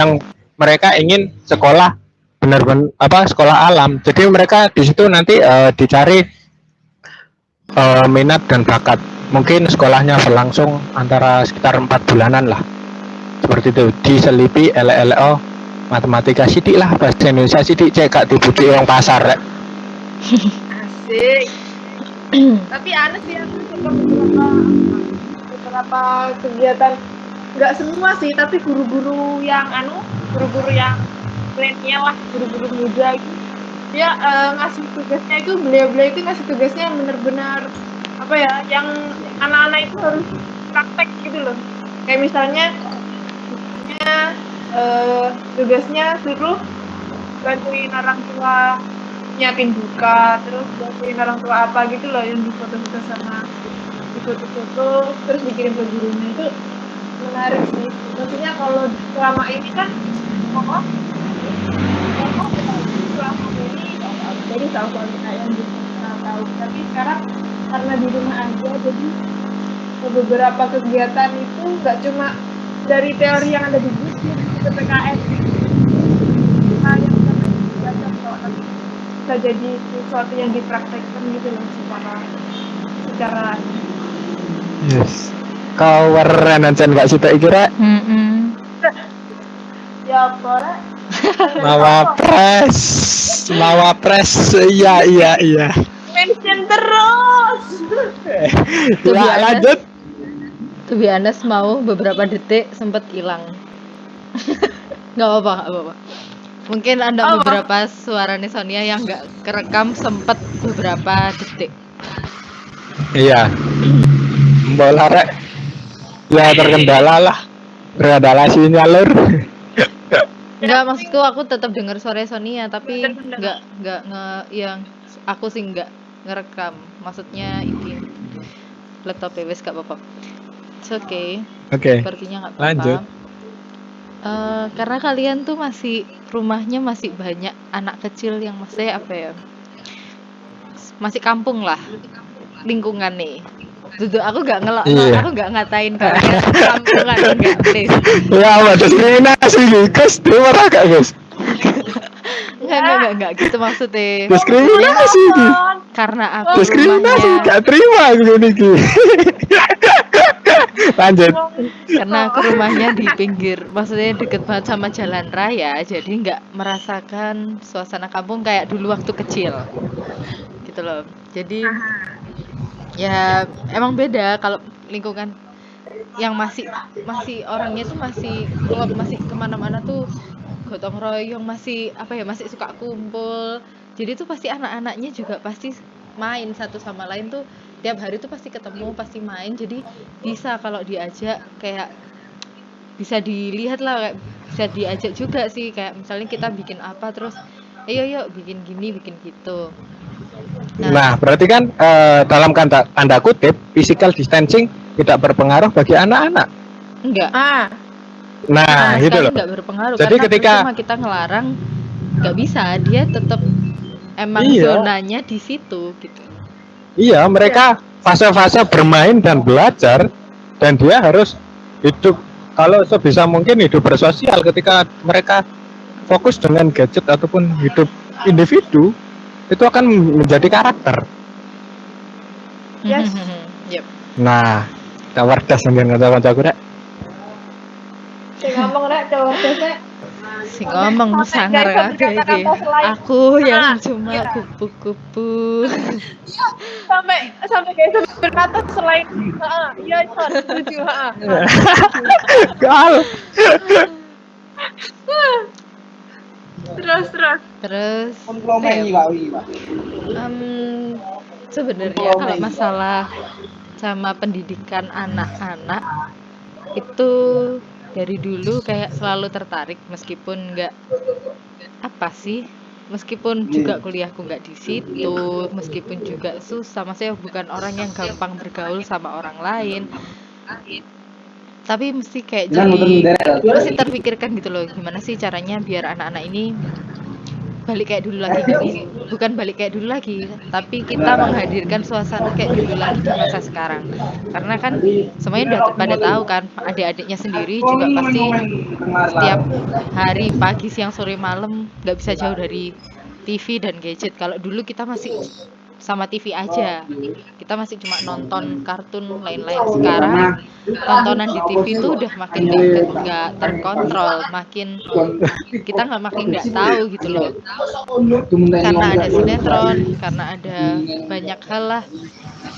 yang mereka ingin sekolah benar-benar sekolah alam. Jadi mereka di situ nanti dicari minat dan bakat. Mungkin sekolahnya berlangsung antara sekitar 4 bulanan lah. Seperti itu. Diselipi LLO matematika sidik lah, bahasa Indonesia sidik, cek gak dibujuk orang pasar rek. Asik. Tapi aneh sih aku suka beberapa kegiatan, nggak semua sih, tapi guru-guru yang milenial lah, guru-guru muda itu dia ngasih tugasnya itu, beliau-beliau itu ngasih tugasnya yang benar-benar apa ya, yang anak-anak itu harus praktek gitu loh. Kayak misalnya tugasnya suruh bantuin orang tua nyiapin buka, terus bantuin orang tua apa gitu loh, yang difoto-foto sama difoto-foto terus dikirim ke gurunya. Itu menarik sih. Maksudnya kalau selama ini kan selama ini jadi tahu yang kita tahu, tapi sekarang karena di rumah aja, jadi beberapa kegiatan itu nggak cuma dari teori yang ada di buku, di PPKN yang bisa jadi sesuatu yang dipraktekkan gitu loh secara Yes. Kau keren ancen gak sih tak kira? ya pore Mawapres, iya. mention terus. Ya lanjut. To be honest, mau beberapa detik sempat hilang. Nggak apa-apa. Mungkin ada beberapa suara Sonia yang nggak kerekam sempat beberapa detik. Iya. Bola rek. Ya terkendala sinyal lur. Enggak, maksudku aku tetap dengar suara Sonia, tapi enggak yang aku sih enggak ngerekam. Maksudnya ini laptop wes gak apa-apa. It's okay. Sepertinya enggak apa-apa. Lanjut. Karena kalian tuh rumahnya masih banyak anak kecil yang maksudnya apa ya? Masih kampung lah lingkungan nih. Duduk aku gak aku gak ngatain kalian kampungan enggak, please. Ya apa diskriminasi guys, terima gak guys? Enggak gitu maksudnya. Diskriminasi karena aku diskriminasi rumahnya gak terima gini. Lanjut. Karena aku rumahnya di pinggir, maksudnya deket banget sama jalan raya, jadi nggak merasakan suasana kampung kayak dulu waktu kecil, gitu loh. Jadi ya emang beda kalau lingkungan yang masih orangnya tuh masih klop, masih kemana-mana tuh gotong royong, masih masih suka kumpul. Jadi tuh pasti anak-anaknya juga pasti main satu sama lain tuh, tiap hari tuh pasti ketemu, pasti main. Jadi bisa kalau diajak kayak bisa dilihat lah, kayak bisa diajak juga sih, kayak misalnya kita bikin apa terus ayo yuk bikin gini bikin gitu. Nah berarti kan dalam tanda kutip physical distancing tidak berpengaruh bagi anak-anak. Enggak. Nah gitu loh. Enggak berpengaruh. Jadi karena ketika cuma kita ngelarang nggak bisa, dia tetap emang zonanya di situ gitu. Iya, mereka fase-fase bermain dan belajar, dan dia harus hidup kalau sebisa mungkin hidup bersosial. Ketika mereka fokus dengan gadget ataupun hidup individu, itu akan menjadi karakter. Yes. Yep. Nah, cawardas sambil ngocok-ngocok rek. Sing ngomong rek cawardas. Si ngomong sangar kabeh iki. Aku yang cuma kupu-kupu. sampai kayak berkata selain iya setuju Gal. Terus sebenarnya kalau masalah sama pendidikan anak-anak itu dari dulu kayak selalu tertarik, meskipun meskipun juga kuliahku nggak di situ, meskipun juga susah, maksudnya bukan orang yang gampang bergaul sama orang lain, tapi mesti kayak jadi mesti terpikirkan gitu loh, gimana sih caranya biar anak-anak ini balik kayak dulu lagi gini. Bukan balik kayak dulu lagi, tapi kita menghadirkan suasana kayak dulu lagi di masa sekarang. Karena kan semuanya udah pada tahu kan, adik-adiknya sendiri juga pasti setiap hari pagi, siang, sore, malam nggak bisa jauh dari TV dan gadget. Kalau dulu kita masih sama TV aja, kita masih cuma nonton kartun lain-lain. Sekarang tontonan di TV itu udah makin nggak terkontrol, makin kita makin nggak tahu gitu loh, karena ada sinetron, karena ada banyak hal lah.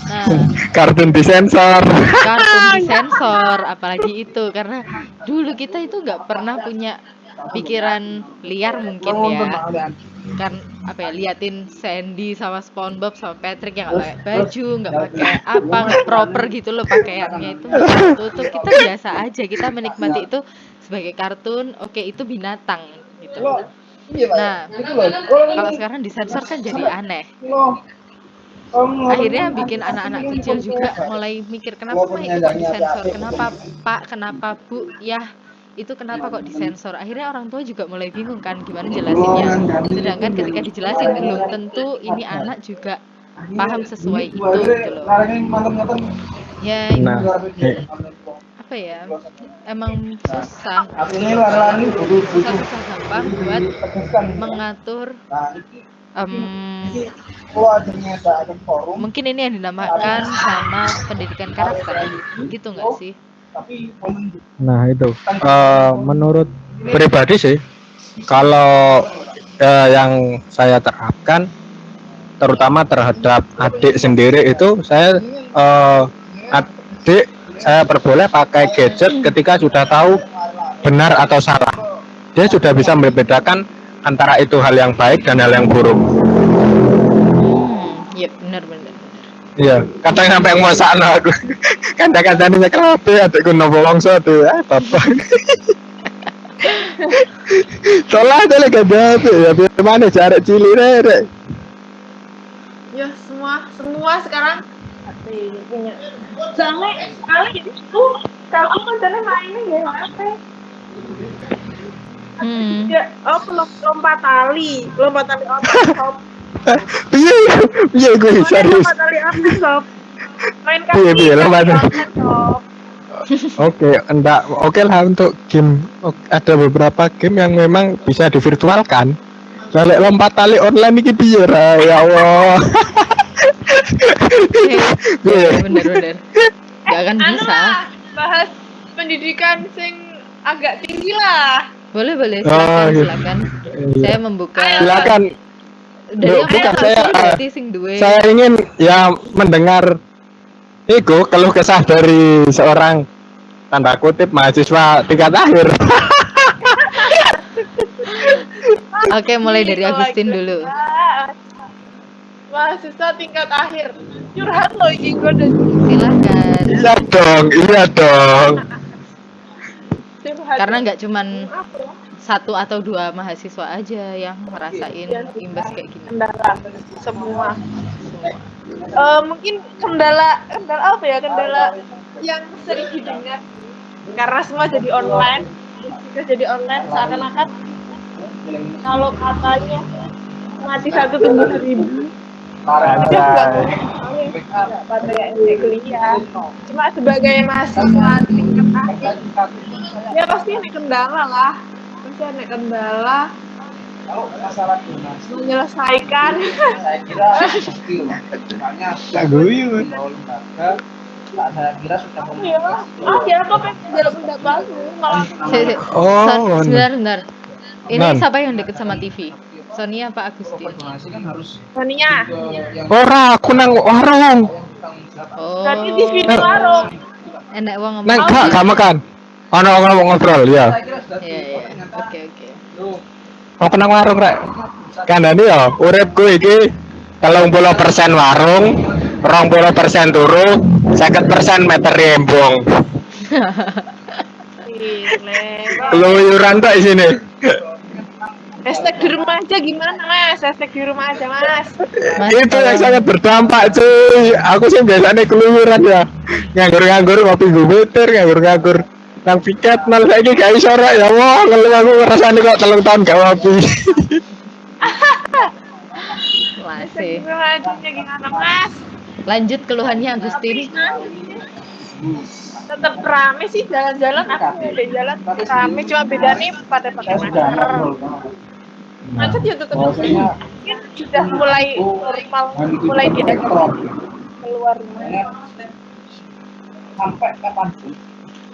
Nah, Kartun disensor. kartun disensor, apalagi itu karena dulu kita itu nggak pernah punya pikiran liar mungkin ya, kan apa ya, liatin Sandy sama SpongeBob sama Patrick yang nggak pakai baju, nggak pakai apa, nggak proper gitu loh pakaiannya, itu tuh kita biasa aja, kita menikmati itu sebagai kartun. Oke, itu binatang gitu. Nah, kalau sekarang disensor kan jadi aneh. Akhirnya bikin anak-anak kecil juga mulai mikir, kenapa mah itu kok disensor, kenapa Pak, kenapa Bu, ya itu kenapa kok disensor. Akhirnya orang tua juga mulai bingung kan gimana jelasinnya, sedangkan ketika dijelasin belum tentu ini anak juga paham sesuai itu gitu loh ya. Nah, Apa ya, emang susah susah gampang buat mengatur mungkin ini yang dinamakan sama pendidikan karakter gitu nggak sih? nah itu menurut pribadi sih, kalau yang saya terapkan terutama terhadap adik sendiri itu, saya adik saya perboleh pakai gadget ketika sudah tahu benar atau salah. Dia sudah bisa membedakan antara itu hal yang baik dan hal yang buruk. Iya benar. Iya, kadang sampai ngosakno aku. Kadang-kadang ini kabeh adikku nopo wongso tuh, bapak. Soalnya ada lagi ya, bagaimana cara cilik rek. Ya semua sekarang punya. Soalnya kali itu kalau kontennya mainnya ya apa? Ya, lompat tali on top. Iya gue serius. Lompat tali apa sob? Main Iya, lompat tali. sob. Oke lah untuk game. Ada beberapa game yang memang bisa divirtualkan. Kalau lompat tali online ini piye ya Allah. Bener. Gak akan bisa. Bahas pendidikan sing agak tinggi lah. Boleh Oh, gitu. silakan. Iya. Saya membuka. Silakan. Dari yang Bukan, saya saya ingin ya mendengar itu keluh kesah dari seorang tanda kutip mahasiswa tingkat akhir. Oke, mulai dari Agustin dulu. Mahasiswa tingkat akhir. Curhat loh ini gue udah Silakan. Iya dong. curhat. Karena nggak cuman satu atau dua mahasiswa aja yang ngerasain imbas kayak gini. Kendala semua. Mungkin kendala apa ya, kendala yang sering didengar karena semua jadi online. Seakan-akan kalau katanya mati 1 tumbuh 1000. Itu enggak pada yang kuliah. Cuma sebagai mahasiswa tingkat akhir ya pasti ada kendala lah. Kalau masalah donasi Menyelesaikan. saya kira skill, misalnya lembaga, saya kira sudah Ya kok pengen pendapat malah Oh, Sebentar. Ini Non. siapa yang deket sama TV? Sonia apa Agustin? donasi kan harus Sonia. ora aku nang warung. Oh. Tadi di sini warung. Enak wong ngomong. Nang gak makan. Ono ngobrol ya. Iya. Oke. Mau nang warung rek. Kandhane ya uripku iki 30% warung, 20% turu, 50% meter rembong. Keluyuran tak di sini. Hashtag di rumah aja gimana mas? Hashtag di rumah aja mas. Itu yang sangat berdampak cuy. Aku sih biasanya keluyuran ya. Nganggur ngopi gumeter, nganggur nang piket nang saiki gak iso rek ya Allah, kalau aku ngrasani kok 3 tahun gak ngopi. sih. Astagfirullahaladzim, ya gimana mas? Lanjut keluhannya Agustin. Tetap rame sih jalan-jalan, aku udah jalan rame, cuma beda nih pada pakai Saya sudah masker. ngobrol banget. Macet ya tetap Bahwasanya mungkin sudah mulai normal, mulai diajak keluar rumah. sampai kapanpun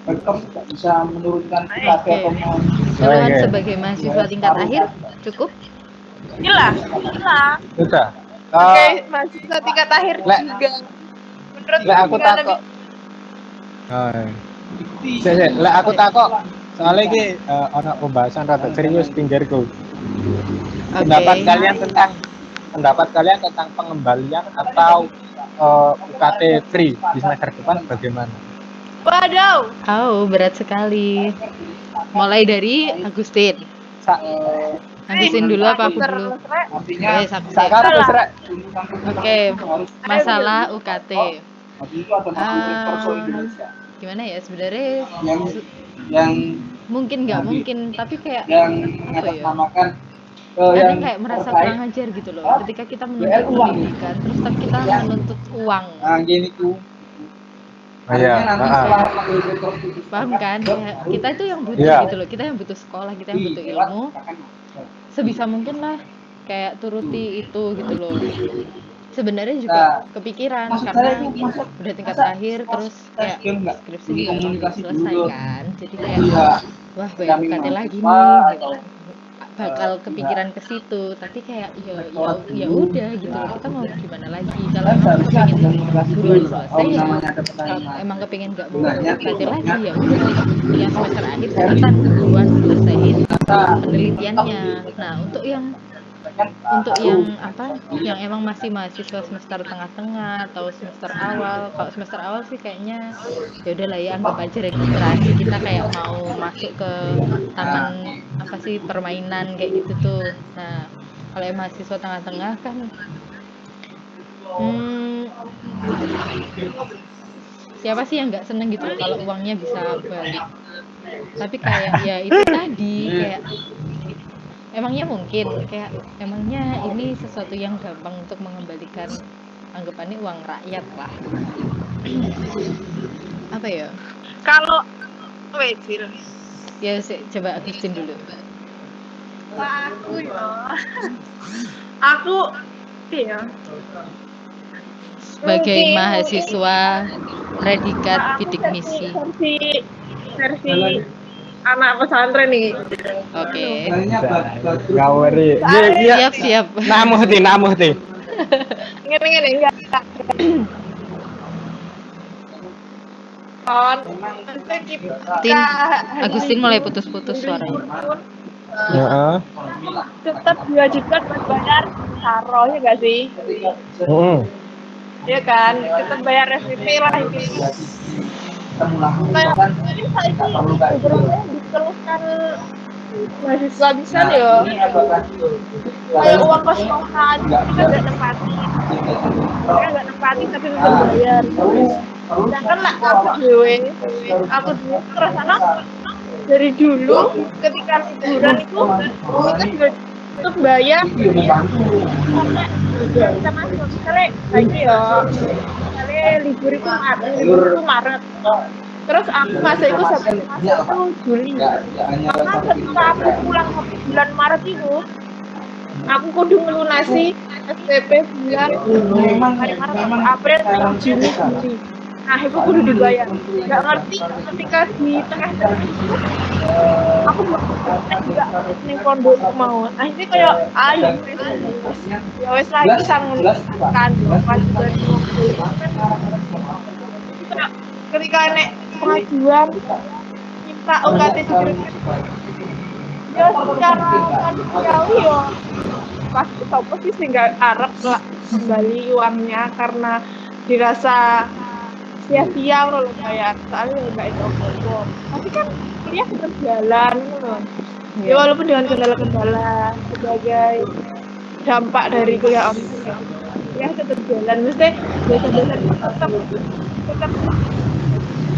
Pemkot tidak bisa menurunkan Oke. UKT atau Keluhan Oke. sebagai mahasiswa tingkat akhir cukup? Gila. Sudah. Oke, mahasiswa tingkat akhir Lek. juga. Menurut Lek aku gimana, takut. Bi? Lek aku takut. Soalnya iki ana pembahasan rada serius pinggirku. Pendapat kalian tentang pengembalian atau UKT free di semester depan bagaimana? Waduh. Berat sekali. Mulai dari Agustin. Agustin dulu apa aku dulu? artinya Aku sih. Sekarang terus Rek. Oke, masalah UKT. Habis itu ada Master Torso Indonesia Gimana ya sebenarnya yang mungkin nggak mungkin, tapi kayak yang apa ya? mengatasnamakan Kadang kayak merasa kurang ajar gitu loh. Ketika kita menuntut pendidikan, terus tapi kita menuntut uang. gini tuh. Iya, Paham kan? Kayak kita itu yang butuh Iya. gitu loh. Kita yang butuh sekolah, kita yang butuh ilmu. Sebisa mungkin lah kayak turuti itu gitu loh. Sebenarnya juga kepikiran karena udah tingkat akhir terus kayak skripsi juga belum selesai kan. Jadi kayak wah bayar UKT lagi nih gitu. Bakal kepikiran ke situ, tapi kayak ya udah gitu loh, kita mau gimana lagi kalau emang pengen buruan selesai ya kalau emang kepingin nggak bayar UKT lagi ya udah yang semester akhir cepetan buruan selesaiin penelitiannya. Nah untuk yang apa yang emang masih mahasiswa semester tengah-tengah atau semester awal, kalau semester awal sih kayaknya ya udah lah ya anggap aja registrasi, kita kayak mau masuk ke taman apa sih permainan kayak gitu tuh. Nah kalau yang mahasiswa tengah-tengah kan siapa sih yang nggak seneng gitu loh kalau uangnya bisa balik, tapi kayak ya itu tadi kayak emangnya mungkin kayak emangnya ini sesuatu yang gampang untuk mengembalikan anggapannya uang rakyat lah. Apa ya? Kalau wejil. Ya coba Agustin dulu. Aku ya. Sebagai Mungkin mahasiswa predikat bidik misi. Versi anak pesantren nih. Oke. Gawari. Siap. Namuh ti. Ngene enggak. Tin, Agustin mulai putus-putus suaranya. Heeh. Tetap diwajibkan buat bayar saro ya nggak sih? Iya kan, tetap bayar SPP lah ini. Kayak ini saya beberapa dikeluhkan mahasiswa bisa ya. Kayak uang kos kosan kita nggak nempatin, tapi tetap bayar. Sedangkan lah aku dulu rasanya dari dulu ketika liburan itu kita juga tetap bayar sampai bisa masuk sekali lagi ya sekali libur itu Maret terus aku masuk itu sampai masuk itu Juli karena ketika aku pulang bulan Maret itu aku kudu melunasi SPP bulan hari Maret sampai April Juni Juli. Nah, itu kudu dibayar. Nggak ngerti ketika di tengah aku juga ning pondok mau. Nah, ini kayak ayo ya wes lagi sang kan kewajiban ketika nek pengajuan minta UKT ya secara manusiawi ya pasti sopo sih nggak arep lah kembali uangnya karena dirasa sia-sia loh bayar soalnya nggak itu apa-apa tapi kan kuliah tetap jalan loh ya walaupun dengan kendala-kendala sebagai dampak dari kuliah online kuliah tetap jalan mesti tetap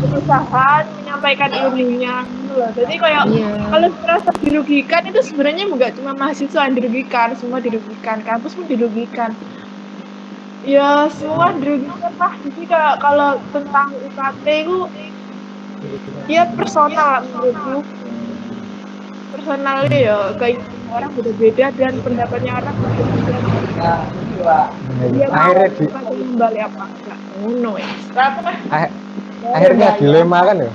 berusaha menyampaikan ilmunya loh jadi kayak kalau merasa dirugikan itu sebenarnya nggak cuma mahasiswa yang dirugikan semua dirugikan kampus pun dirugikan Ya semua dirugikan lah. Jadi kalau tentang UKT itu ya personal lah menurutku. Personalnya ya keinginan orang beda-beda dan pendapatnya orang beda-beda. Dia mau Akhirnya di UKT kembali apa enggak? Ngono ya. Tapi mah ah- akhirnya dilema kan ya.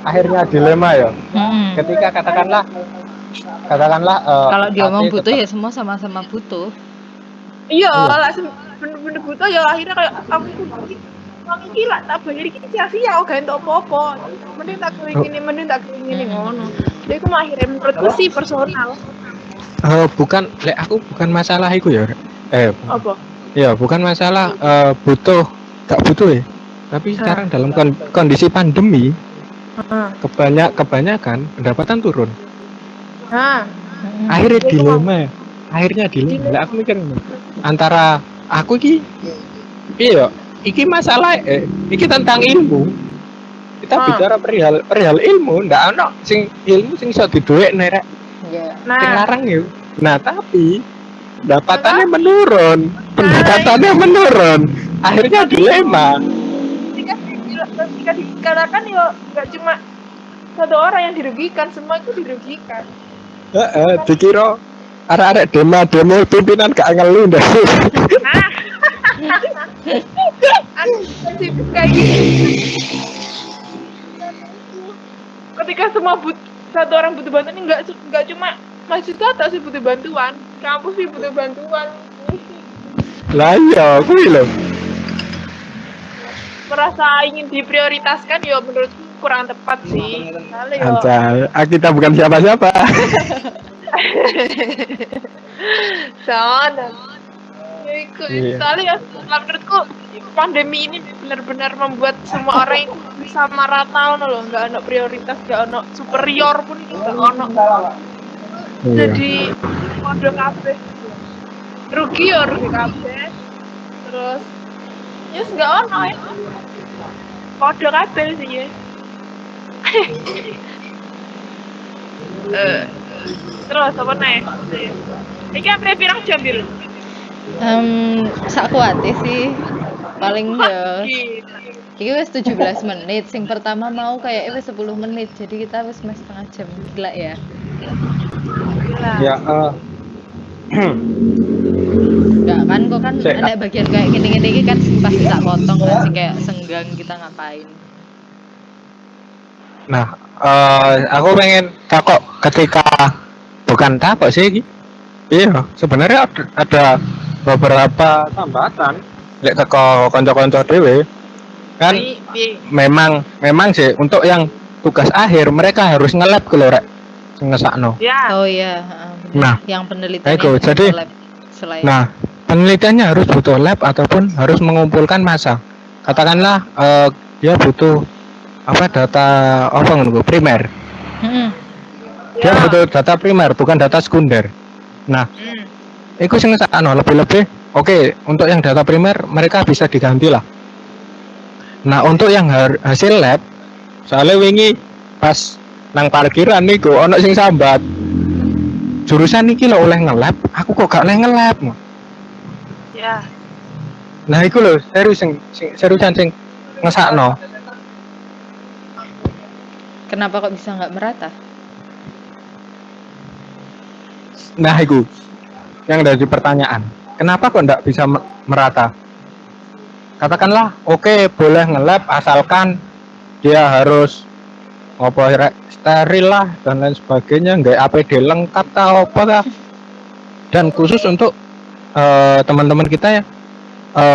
Akhirnya dilema ya. Mm-mm. Ketika katakanlah Kalau dia UKT mau butuh tetap ya semua sama-sama butuh. iya, iya. lah bener-bener butuh ya akhirnya kayak aku iki uang iki lah tak bayar iki sia-sia kok gak entuk apa-apa. Mending tak kei Oh, gini, mending tak kei ngene Mm-mm. ngono. Jadi aku mah akhirnya menurutku sih personal. bukan lek aku bukan masalah itu ya. Apa? Ya bukan masalah butuh gak butuh ya. Tapi Hah. sekarang dalam kondisi pandemi Hah. kebanyakan pendapatan turun. Hah. Mm-mm. Akhirnya Jadi aku mau dilema. Akhirnya dilema. Lek dilema. aku mikir antara aku iya iki masalah iki tentang ilmu. Kita Hah. bicara perihal ilmu, ndak ono sing ilmu sing iso diduwekne rek. Ya. Sing Nah, larang ya. Nah, tapi pendapatannya tapi menurun. Pendapatannya itu menurun. Akhirnya tapi dilema. ketika dikatakan ya nggak cuma satu orang yang dirugikan, semua itu dirugikan. Heeh, dikira arek-arek demo pimpinan gak ngeluh ndak. Nah, ada spesifik kayak gitu. Ketika semua satu orang butuh bantuan ini nggak cuma mahasiswa tak sih butuh bantuan, kampus sih butuh bantuan. Lah iya, kuwi lho. Merasa ingin diprioritaskan ya menurutku kurang tepat sih. Soalnya ya Anjay, kita bukan siapa-siapa. soalnya ya ikut. Iya. Soalnya ya menurutku pandemi ini benar-benar membuat semua orang itu sama rata loh, nggak ada prioritas, nggak ada superior pun itu nggak ada. Iya. Jadi kode kabeh rugi ya rugi kabeh. Terus yes nggak ono ya kode kabeh sih ya. Terus apa nih? Iki apa pirang jam bil? Sak kuate sih. Paling ya Gila. iki wis 17 menit. Sing pertama mau kayak wis 10 menit. Jadi kita wis mes setengah jam. Gila ya. Gila. Ya, Enggak kan kok kan Cek, ada bagian kayak gini-gini iki kan sing pasti tak potong kan sing kayak senggang kita ngapain. nah, aku pengen takok ketika bukan takok sih iki. Iya, sebenarnya ada beberapa tambatan lek teko kanca-kanca dhewe kan memang sih untuk yang tugas akhir mereka harus nge-lab ke lho rek sing ngesakno. Ya. Oh iya, bener. Nah, Yang penelitiannya Ego, butuh jadi- lab selain Nah, penelitiannya harus butuh lab ataupun harus mengumpulkan massa. Katakanlah dia butuh apa data apa ngono primer. Mm-mm. Dia butuh data primer bukan data sekunder. Nah, iku sing ngesakno lebih-lebih oke, untuk yang data primer mereka bisa diganti lah. Nah, untuk yang hasil lab soalnya wingi pas nang parkiran niku ono sing sambat. Jurusan iki lho oleh nge-lab, aku kok gak oleh nge-lab. Ya. Nah, iku lho seriusan sing ngesakno. Kenapa kok bisa nggak merata? Nah, iku yang dari pertanyaan. Kenapa kok ndak bisa merata? Katakanlah, oke, boleh nge-lab asalkan dia harus steril lah dan lain sebagainya, nggak APD lengkap kah apa kah. Dan khusus untuk teman-teman kita ya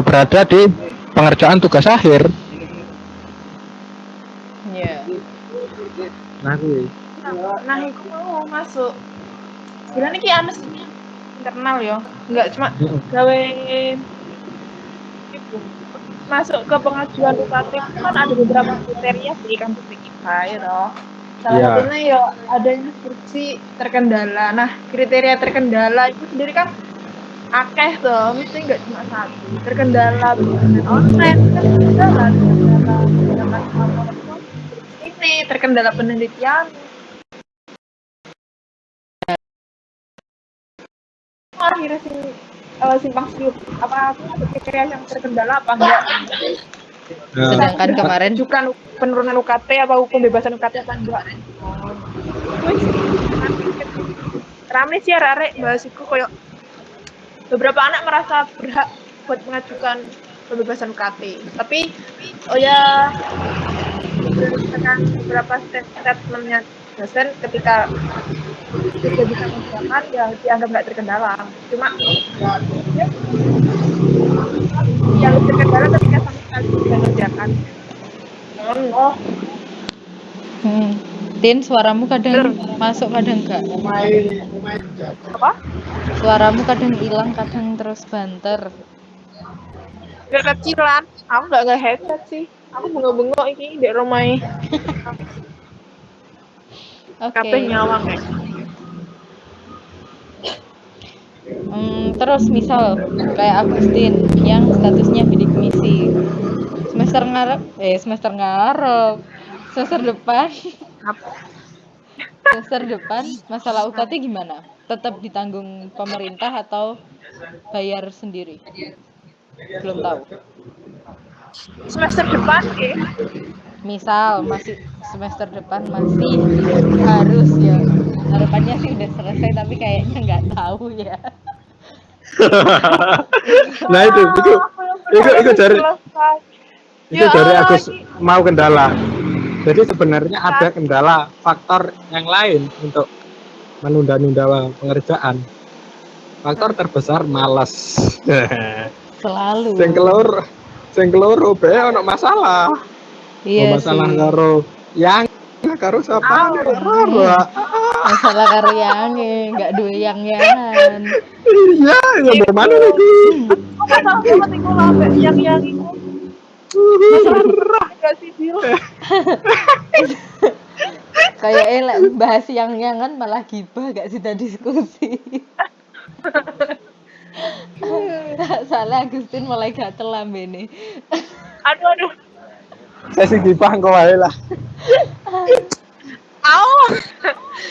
berada di pengerjaan tugas akhir. Iya. Nah, gue. Nah, aku mau masuk. Sebenarnya ki anu sih internal ya, nggak cuma gawe itu. Masuk ke pengajuan UKT itu kan ada beberapa kriteria sih kampus kita ya toh. Salah Iya. satunya ya adanya skripsi terkendala. Nah, kriteria terkendala itu sendiri kan akeh tuh, mesti nggak cuma satu. Terkendala bimbingan online, terkendala ini, terkendala penelitian. Akhirnya sih simpang siur. Apa aku ada kriteria yang terkendala apa enggak? Nah, Sedangkan kemarin Ajukan penurunan UKT apa pembebasan UKT apa enggak? Wis, rame sih arek bahas itu koyo beberapa anak merasa berhak buat mengajukan pembebasan UKT. Tapi oh ya berdasarkan beberapa statementnya dosen ketika dia bisa mengerjakan ya dianggap nggak terkendala. Cuma yang terkendala ketika sama sekali tidak mengerjakan. Oh, Tin, suaramu kadang masuk kadang enggak. apa? Suaramu kadang hilang kadang terus banter. Kecilan. Aku nggak headset sih. Aku bengok-bengok ini di rumah. Oke. Kabeh nyawang ya. Terus misal kayak Agustin yang statusnya bidik misi. Semester depan semester depan masalah UKT gimana? Tetap ditanggung pemerintah atau bayar sendiri? Belum tahu. Semester depan ya. Misal masih semester depan masih harus ya. Harapannya sih udah selesai tapi kayaknya nggak tahu ya. nah itu dari Agus mau kendala. Jadi sebenarnya ada kendala faktor yang lain untuk menunda-nunda pengerjaan. Faktor terbesar malas. Selalu. Sing keloro be ono masalah. Iya masalah sih. karo sapa? Masalah karo yange, enggak duwe yang-yangan. Iya, ya mau mana lagi? Masalah banget iku lah yang iku. Enggak sih Bil. Kayak elek bahas yang-yangan malah gibah gak sih diskusi. Soalnya Agustin mulai gatel lambene. Aduh. Sesi gibah engko wae lah.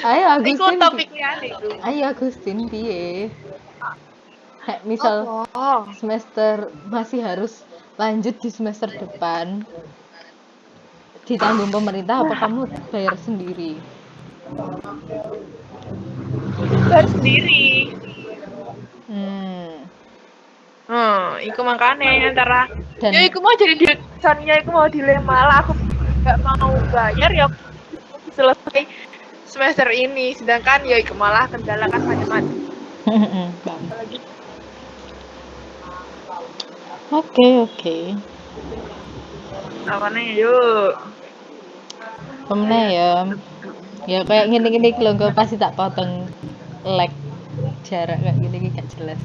Ayo Agustin. Iku topiknya itu. Ayo Agustin piye? Misal semester masih harus lanjut di semester depan. Ditanggung pemerintah apa kamu bayar sendiri? Bayar sendiri. Iku makanya antara ya iku mau jadi soalnya iku mau dilema lah aku nggak mau bayar ya selesai semester ini sedangkan ya iku malah kendala kan macam-macam. Oke. Apa nih yuk? Pemene ya kayak gini lho gue pasti tak potong lag jarak kayak gini gak jelas.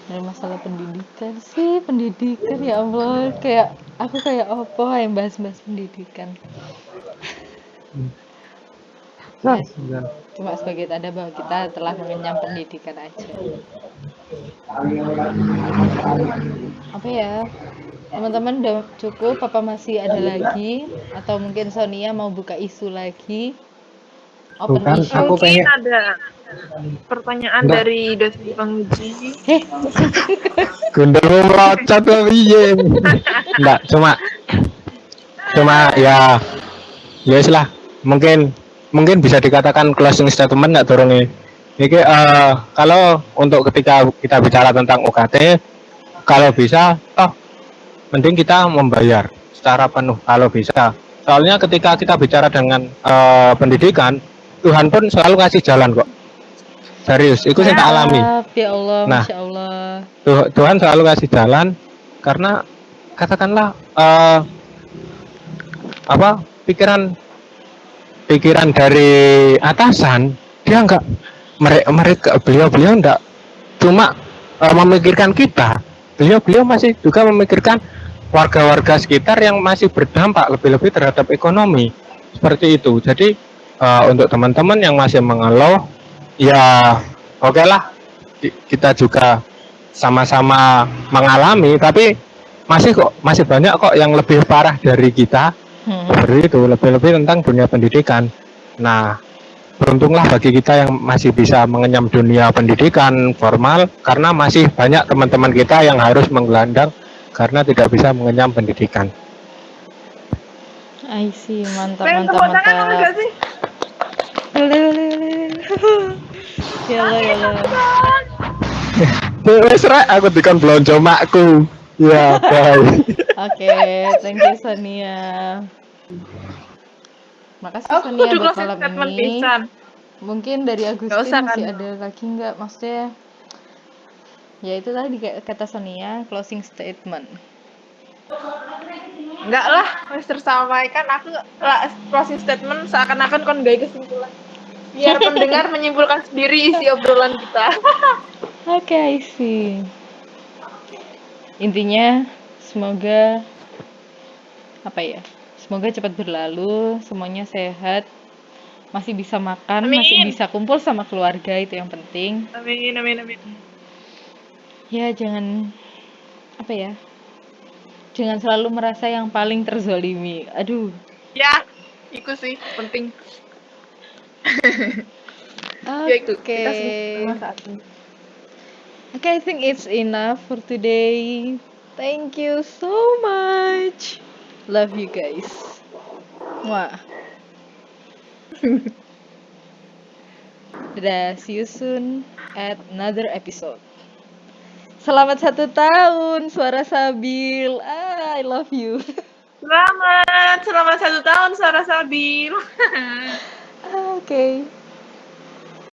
Dari masalah pendidikan ya Allah kayak aku kayak apa yang bahas-bahas pendidikan. Cuma sebagai tanda bahwa kita telah mengenyam pendidikan aja. Apa ya? Teman-teman udah cukup apa masih ada lagi atau mungkin Sonia mau buka isu lagi? Open Bukan, issue. aku pengen Ada pertanyaan dari dosen penguji. Gundul melocot lah piye. Enggak, cuma ya wis lah. Mungkin bisa dikatakan closing statement enggak dorong ini. Iki kalau untuk ketika kita bicara tentang UKT kalau bisa mending kita membayar secara penuh kalau bisa. Soalnya ketika kita bicara dengan pendidikan, Tuhan pun selalu kasih jalan kok. Serius, itu yang tak alami. Ya Allah, nah, Masya Allah. Tuhan selalu kasih jalan karena katakanlah pikiran dari atasan dia enggak mereka beliau enggak cuma memikirkan kita, beliau masih juga memikirkan warga-warga sekitar yang masih berdampak lebih-lebih terhadap ekonomi seperti itu. Jadi untuk teman-teman yang masih mengeluh ya oke lah, kita juga sama-sama mengalami, tapi masih banyak kok yang lebih parah dari kita. Seperti itu, lebih-lebih tentang dunia pendidikan. Nah, beruntunglah bagi kita yang masih bisa mengenyam dunia pendidikan formal, karena masih banyak teman-teman kita yang harus menggelandang karena tidak bisa mengenyam pendidikan. I see, mantap, Pengen mantap, tepuk tangan boleh mantap. gak sih? Yolo, yolo. Wes rek, aku dikon blonjo makku. Ya, bye. Oke, thank you Sonia. Makasih Oh, Sonia kudu buat closing malam statement ini. pisan. Mungkin dari Gak Agustin usah kan? masih ada lagi nggak? Maksudnya, ya itu tadi kayak kata Sonia, closing statement. Enggak lah, wis tersampaikan. Aku closing statement seakan-akan kon gawe kesimpulan. Biar pendengar menyimpulkan sendiri isi obrolan kita. Oke, I see. Intinya, semoga apa ya? Semoga cepat berlalu, semuanya sehat, masih bisa makan, masih Amin. bisa kumpul sama keluarga, itu yang penting. Amin, amin, amin. Ya, jangan apa ya? Jangan selalu merasa yang paling terzolimi. Aduh. Ya, itu sih penting. Ya itu kita sih semua saat ini. Okay, I think it's enough for today. Thank you so much. Love you guys. Mwah. Dadah, see you soon at another episode. Selamat 1 tahun, Suara Sabil. I love you. Selamat 1 tahun Suara Sabil. Okay.